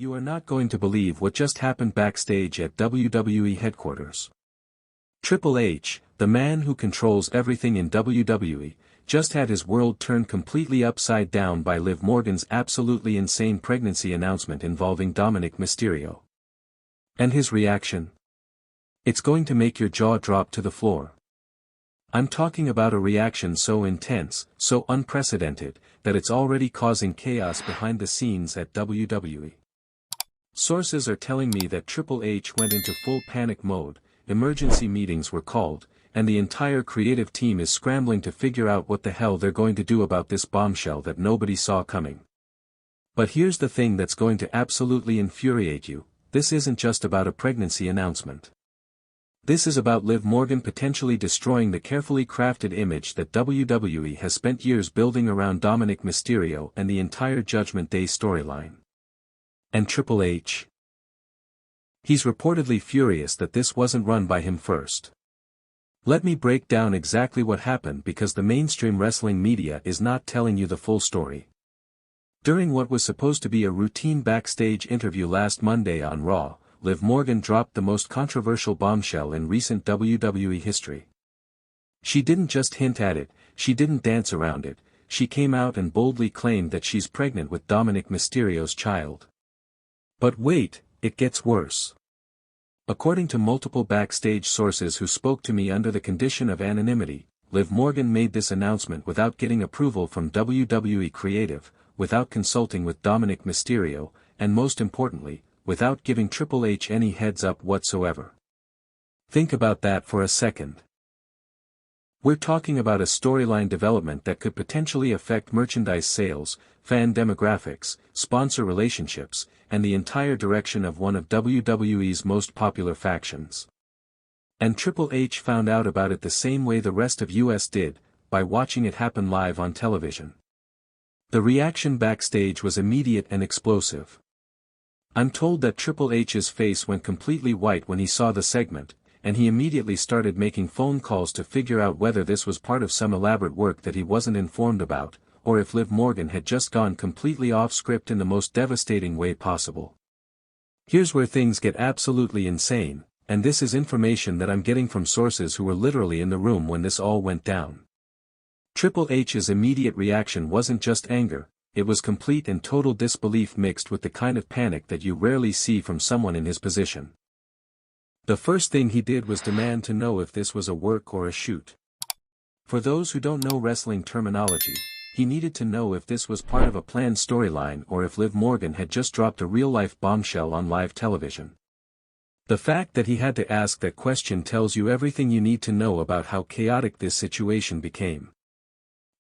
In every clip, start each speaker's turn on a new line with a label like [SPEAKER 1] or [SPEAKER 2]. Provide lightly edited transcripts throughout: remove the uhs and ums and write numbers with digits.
[SPEAKER 1] You are not going to believe what just happened backstage at WWE headquarters. Triple H, the man who controls everything in WWE, just had his world turned completely upside down by Liv Morgan's absolutely insane pregnancy announcement involving Dominik Mysterio. And his reaction? It's going to make your jaw drop to the floor. I'm talking about a reaction so intense, so unprecedented, that it's already causing chaos behind the scenes at WWE. Sources are telling me that Triple H went into full panic mode, emergency meetings were called, and the entire creative team is scrambling to figure out what the hell they're going to do about this bombshell that nobody saw coming. But here's the thing that's going to absolutely infuriate you: this isn't just about a pregnancy announcement. This is about Liv Morgan potentially destroying the carefully crafted image that WWE has spent years building around Dominik Mysterio and the entire Judgment Day storyline. And Triple H? He's reportedly furious that this wasn't run by him first. Let me break down exactly what happened, because the mainstream wrestling media is not telling you the full story. During what was supposed to be a routine backstage interview last Monday on Raw, Liv Morgan dropped the most controversial bombshell in recent WWE history. She didn't just hint at it, she didn't dance around it, she came out and boldly claimed that she's pregnant with Dominik Mysterio's child. But wait, it gets worse. According to multiple backstage sources who spoke to me under the condition of anonymity, Liv Morgan made this announcement without getting approval from WWE Creative, without consulting with Dominik Mysterio, and most importantly, without giving Triple H any heads up whatsoever. Think about that for a second. We're talking about a storyline development that could potentially affect merchandise sales, fan demographics, sponsor relationships, and the entire direction of one of WWE's most popular factions. And Triple H found out about it the same way the rest of US did, by watching it happen live on television. The reaction backstage was immediate and explosive. I'm told that Triple H's face went completely white when he saw the segment, and he immediately started making phone calls to figure out whether this was part of some elaborate work that he wasn't informed about, or if Liv Morgan had just gone completely off script in the most devastating way possible. Here's where things get absolutely insane, and this is information that I'm getting from sources who were literally in the room when this all went down. Triple H's immediate reaction wasn't just anger, it was complete and total disbelief mixed with the kind of panic that you rarely see from someone in his position. The first thing he did was demand to know if this was a work or a shoot. For those who don't know wrestling terminology, he needed to know if this was part of a planned storyline or if Liv Morgan had just dropped a real-life bombshell on live television. The fact that he had to ask that question tells you everything you need to know about how chaotic this situation became.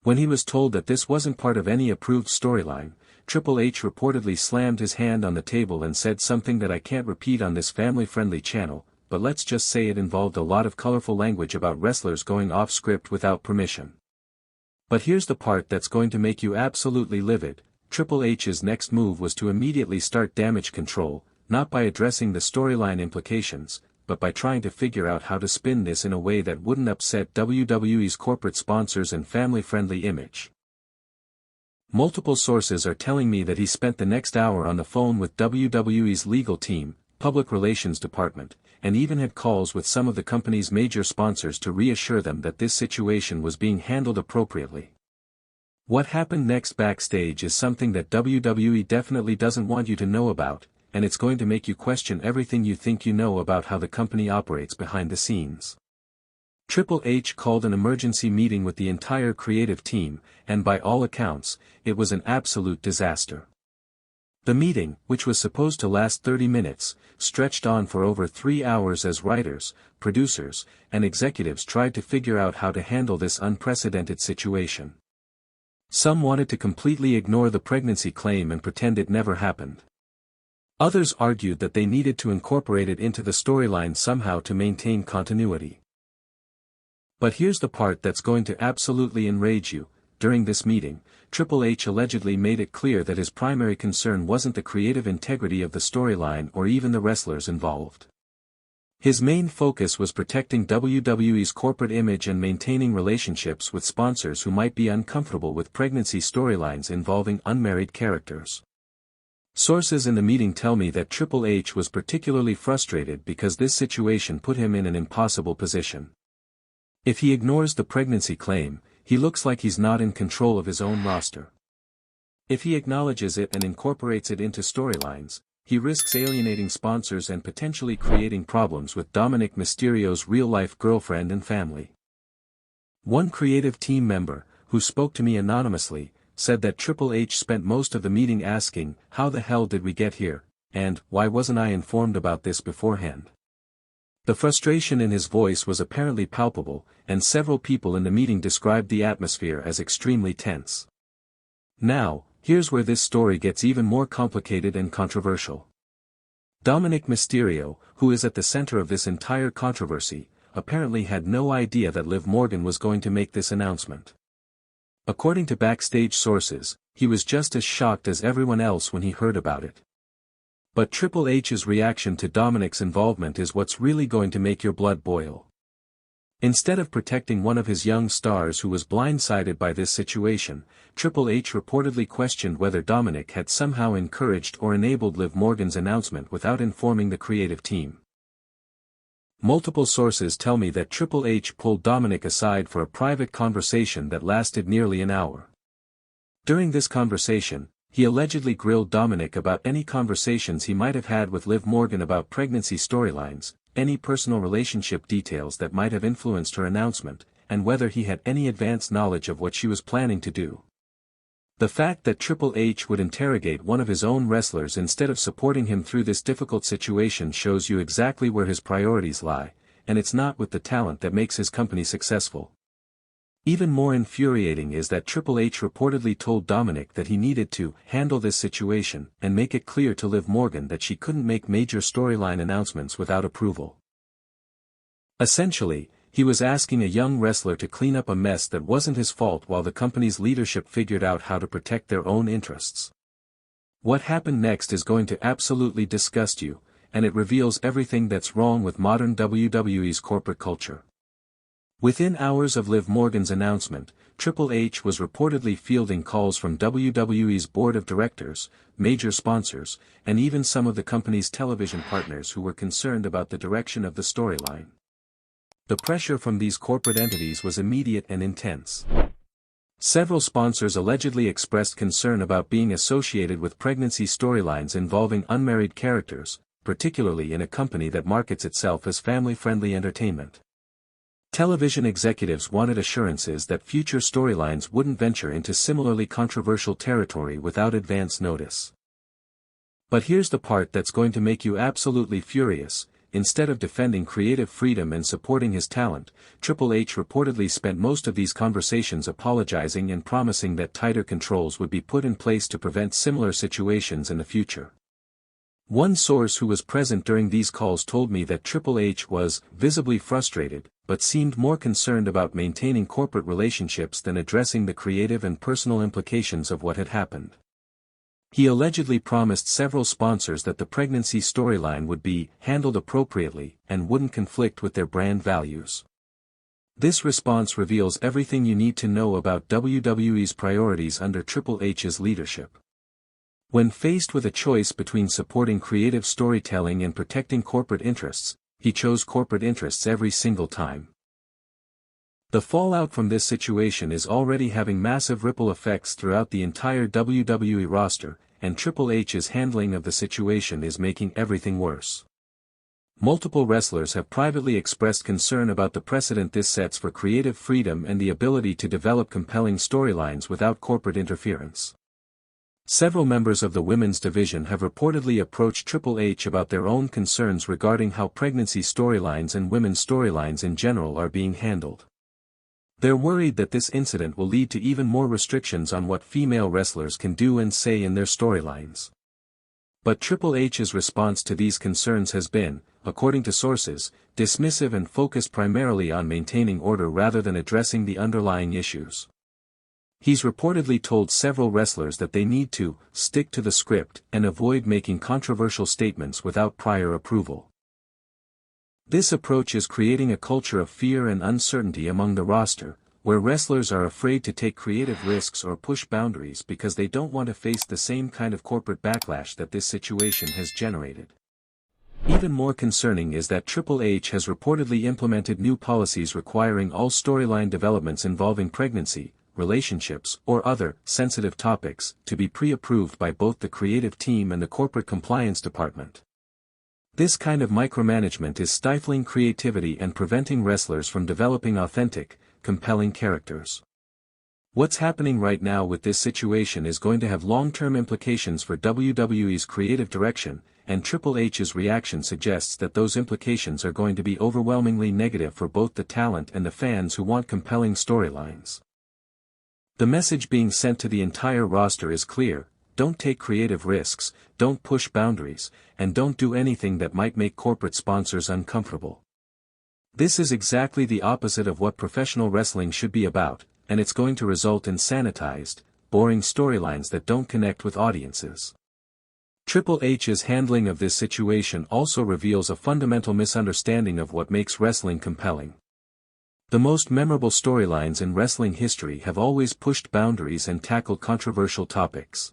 [SPEAKER 1] When he was told that this wasn't part of any approved storyline, Triple H reportedly slammed his hand on the table and said something that I can't repeat on this family-friendly channel, but let's just say it involved a lot of colorful language about wrestlers going off script without permission. But here's the part that's going to make you absolutely livid: Triple H's next move was to immediately start damage control, not by addressing the storyline implications, but by trying to figure out how to spin this in a way that wouldn't upset WWE's corporate sponsors and family-friendly image. Multiple sources are telling me that he spent the next hour on the phone with WWE's legal team, public relations department, and even had calls with some of the company's major sponsors to reassure them that this situation was being handled appropriately. What happened next backstage is something that WWE definitely doesn't want you to know about, and it's going to make you question everything you think you know about how the company operates behind the scenes. Triple H called an emergency meeting with the entire creative team, and by all accounts, it was an absolute disaster. The meeting, which was supposed to last 30 minutes, stretched on for over 3 hours as writers, producers, and executives tried to figure out how to handle this unprecedented situation. Some wanted to completely ignore the pregnancy claim and pretend it never happened. Others argued that they needed to incorporate it into the storyline somehow to maintain continuity. But here's the part that's going to absolutely enrage you: during this meeting, Triple H allegedly made it clear that his primary concern wasn't the creative integrity of the storyline or even the wrestlers involved. His main focus was protecting WWE's corporate image and maintaining relationships with sponsors who might be uncomfortable with pregnancy storylines involving unmarried characters. Sources in the meeting tell me that Triple H was particularly frustrated because this situation put him in an impossible position. If he ignores the pregnancy claim, he looks like he's not in control of his own roster. If he acknowledges it and incorporates it into storylines, he risks alienating sponsors and potentially creating problems with Dominik Mysterio's real-life girlfriend and family. One creative team member, who spoke to me anonymously, said that Triple H spent most of the meeting asking, "How the hell did we get here?" and "Why wasn't I informed about this beforehand?" The frustration in his voice was apparently palpable, and several people in the meeting described the atmosphere as extremely tense. Now, here's where this story gets even more complicated and controversial. Dominik Mysterio, who is at the center of this entire controversy, apparently had no idea that Liv Morgan was going to make this announcement. According to Backstage sources, he was just as shocked as everyone else when he heard about it. But Triple H's reaction to Dominik's involvement is what's really going to make your blood boil. Instead of protecting one of his young stars who was blindsided by this situation, Triple H reportedly questioned whether Dominik had somehow encouraged or enabled Liv Morgan's announcement without informing the creative team. Multiple sources tell me that Triple H pulled Dominik aside for a private conversation that lasted nearly an hour. During this conversation, he allegedly grilled Dominik about any conversations he might have had with Liv Morgan about pregnancy storylines, any personal relationship details that might have influenced her announcement, and whether he had any advance knowledge of what she was planning to do. The fact that Triple H would interrogate one of his own wrestlers instead of supporting him through this difficult situation shows you exactly where his priorities lie, and it's not with the talent that makes his company successful. Even more infuriating is that Triple H reportedly told Dominik that he needed to handle this situation and make it clear to Liv Morgan that she couldn't make major storyline announcements without approval. Essentially, he was asking a young wrestler to clean up a mess that wasn't his fault while the company's leadership figured out how to protect their own interests. What happened next is going to absolutely disgust you, and it reveals everything that's wrong with modern WWE's corporate culture. Within hours of Liv Morgan's announcement, Triple H was reportedly fielding calls from WWE's board of directors, major sponsors, and even some of the company's television partners who were concerned about the direction of the storyline. The pressure from these corporate entities was immediate and intense. Several sponsors allegedly expressed concern about being associated with pregnancy storylines involving unmarried characters, particularly in a company that markets itself as family-friendly entertainment. Television executives wanted assurances that future storylines wouldn't venture into similarly controversial territory without advance notice. But here's the part that's going to make you absolutely furious. Instead of defending creative freedom and supporting his talent, Triple H reportedly spent most of these conversations apologizing and promising that tighter controls would be put in place to prevent similar situations in the future. One source who was present during these calls told me that Triple H was visibly frustrated, but seemed more concerned about maintaining corporate relationships than addressing the creative and personal implications of what had happened. He allegedly promised several sponsors that the pregnancy storyline would be handled appropriately and wouldn't conflict with their brand values. This response reveals everything you need to know about WWE's priorities under Triple H's leadership. When faced with a choice between supporting creative storytelling and protecting corporate interests, he chose corporate interests every single time. The fallout from this situation is already having massive ripple effects throughout the entire WWE roster, and Triple H's handling of the situation is making everything worse. Multiple wrestlers have privately expressed concern about the precedent this sets for creative freedom and the ability to develop compelling storylines without corporate interference. Several members of the women's division have reportedly approached Triple H about their own concerns regarding how pregnancy storylines and women's storylines in general are being handled. They're worried that this incident will lead to even more restrictions on what female wrestlers can do and say in their storylines. But Triple H's response to these concerns has been, according to sources, dismissive and focused primarily on maintaining order rather than addressing the underlying issues. He's reportedly told several wrestlers that they need to stick to the script and avoid making controversial statements without prior approval. This approach is creating a culture of fear and uncertainty among the roster, where wrestlers are afraid to take creative risks or push boundaries because they don't want to face the same kind of corporate backlash that this situation has generated. Even more concerning is that Triple H has reportedly implemented new policies requiring all storyline developments involving pregnancy, relationships, or other sensitive topics to be pre-approved by both the creative team and the corporate compliance department. This kind of micromanagement is stifling creativity and preventing wrestlers from developing authentic, compelling characters. What's happening right now with this situation is going to have long-term implications for WWE's creative direction, and Triple H's reaction suggests that those implications are going to be overwhelmingly negative for both the talent and the fans who want compelling storylines. The message being sent to the entire roster is clear: don't take creative risks, don't push boundaries, and don't do anything that might make corporate sponsors uncomfortable. This is exactly the opposite of what professional wrestling should be about, and it's going to result in sanitized, boring storylines that don't connect with audiences. Triple H's handling of this situation also reveals a fundamental misunderstanding of what makes wrestling compelling. The most memorable storylines in wrestling history have always pushed boundaries and tackled controversial topics.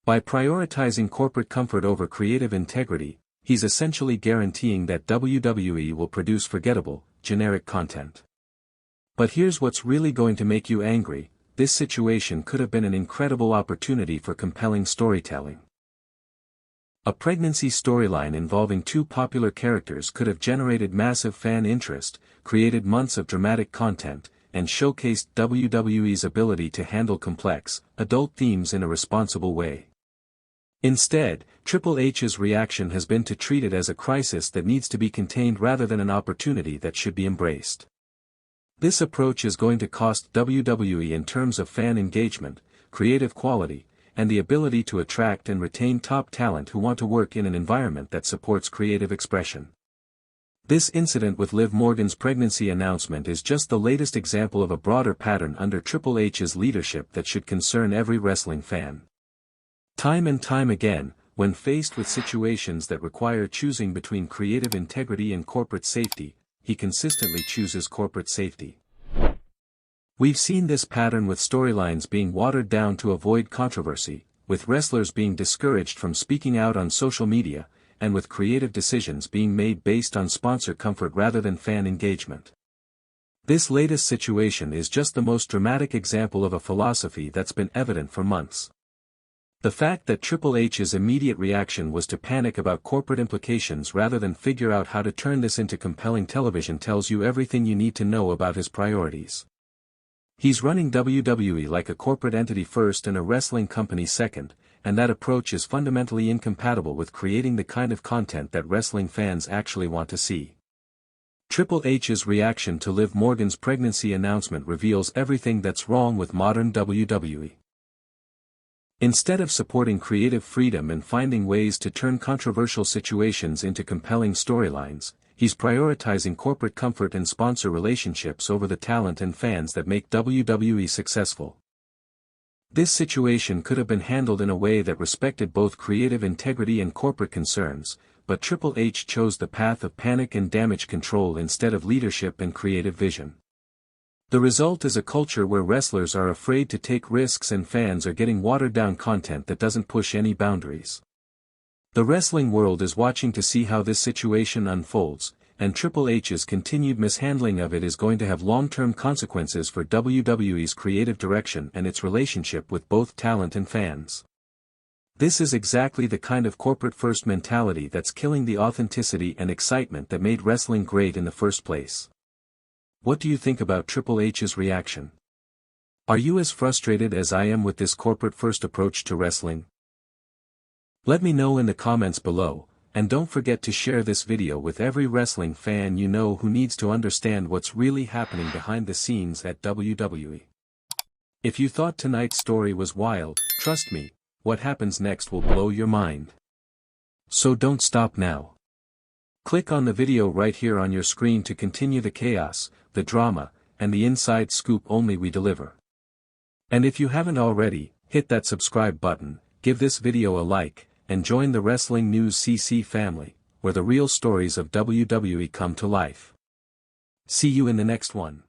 [SPEAKER 1] By prioritizing corporate comfort over creative integrity, he's essentially guaranteeing that WWE will produce forgettable, generic content. But here's what's really going to make you angry: this situation could have been an incredible opportunity for compelling storytelling. A pregnancy storyline involving two popular characters could have generated massive fan interest, created months of dramatic content, and showcased WWE's ability to handle complex, adult themes in a responsible way. Instead, Triple H's reaction has been to treat it as a crisis that needs to be contained rather than an opportunity that should be embraced. This approach is going to cost WWE in terms of fan engagement, creative quality, and the ability to attract and retain top talent who want to work in an environment that supports creative expression. This incident with Liv Morgan's pregnancy announcement is just the latest example of a broader pattern under Triple H's leadership that should concern every wrestling fan. Time and time again, when faced with situations that require choosing between creative integrity and corporate safety, he consistently chooses corporate safety. We've seen this pattern with storylines being watered down to avoid controversy, with wrestlers being discouraged from speaking out on social media, and with creative decisions being made based on sponsor comfort rather than fan engagement. This latest situation is just the most dramatic example of a philosophy that's been evident for months. The fact that Triple H's immediate reaction was to panic about corporate implications rather than figure out how to turn this into compelling television tells you everything you need to know about his priorities. He's running WWE like a corporate entity first and a wrestling company second, and that approach is fundamentally incompatible with creating the kind of content that wrestling fans actually want to see. Triple H's reaction to Liv Morgan's pregnancy announcement reveals everything that's wrong with modern WWE. Instead of supporting creative freedom and finding ways to turn controversial situations into compelling storylines, he's prioritizing corporate comfort and sponsor relationships over the talent and fans that make WWE successful. This situation could have been handled in a way that respected both creative integrity and corporate concerns, but Triple H chose the path of panic and damage control instead of leadership and creative vision. The result is a culture where wrestlers are afraid to take risks and fans are getting watered-down content that doesn't push any boundaries. The wrestling world is watching to see how this situation unfolds, and Triple H's continued mishandling of it is going to have long-term consequences for WWE's creative direction and its relationship with both talent and fans. This is exactly the kind of corporate-first mentality that's killing the authenticity and excitement that made wrestling great in the first place. What do you think about Triple H's reaction? Are you as frustrated as I am with this corporate-first approach to wrestling? Let me know in the comments below, and don't forget to share this video with every wrestling fan you know who needs to understand what's really happening behind the scenes at WWE. If you thought tonight's story was wild, trust me, what happens next will blow your mind. So don't stop now. Click on the video right here on your screen to continue the chaos, the drama, and the inside scoop only we deliver. And if you haven't already, hit that subscribe button, give this video a like, and join the Wrestling News CC family, where the real stories of WWE come to life. See you in the next one.